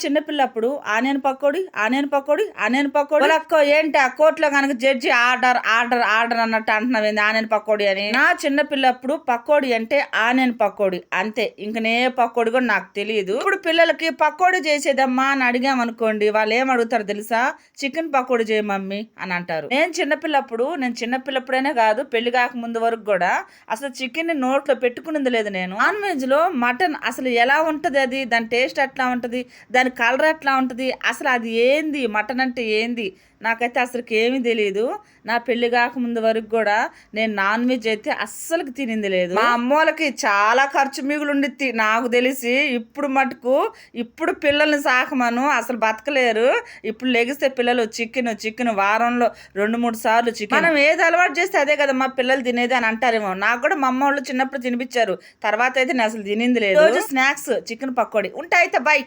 చిన్నపిల్లప్పుడు onion pakodi ఏంటి ఆ కోర్టులో కనుక జడ్జి ఆర్డర్ ఆర్డర్ ఆర్డర్ అన్నట్టు అంటున్నావు ఆనియన్ పకోడీ అని. నా చిన్నపిల్లప్పుడు పకోడీ అంటే ఆనియన్ పకోడీ అంతే, ఇంక నే పకోడీ కూడా నాకు తెలియదు. ఇప్పుడు పిల్లలకి పకోడీ చేసేదమ్మా అని అడిగామనుకోండి, వాళ్ళు ఏం అడుగుతారు తెలుసా? చికెన్ పకోడీ చేయ మమ్మీ అని అంటారు. నేను చిన్నపిల్లప్పుడైనా కాదు, పెళ్లి కాక ముందు వరకు కూడా అసలు చికెన్ నోట్లో పెట్టుకున్నది లేదు నేను. నాన్ వెజ్ లో మటన్ అసలు ఎలా ఉంటది, అది దాని టేస్ట్ ఎట్లా ఉంటది, దాని కలర్ ఎట్లా ఉంటది, అసలు అది ఏంది, మటన్ అంటే ఏంది నాకైతే అసలుకి ఏమీ తెలియదు. నా పెళ్లి కాకముందు వరకు కూడా నేను నాన్ వెజ్ అయితే అస్సలకి తినింది లేదు. మా అమ్మోళ్ళకి చాలా ఖర్చు మిగులుండి నాకు తెలిసి. ఇప్పుడు మటుకు ఇప్పుడు పిల్లల్ని సాకమను అసలు బతకలేరు. ఇప్పుడు లెగిస్తే పిల్లలు చికెన్ వారంలో 2-3 సార్లు చికెన్. మనం ఏది అలవాటు చేస్తే అదే కదా మా పిల్లలు తినేది అని అంటారేమో. నాకు కూడా మా అమ్మ వాళ్ళు చిన్నప్పుడు తినిపించారు, తర్వాత అయితే నేను అసలు తినింది లేదు. రోజు స్నాక్స్ చికెన్ పకోడీ ఉంటాయి. అయితే బై.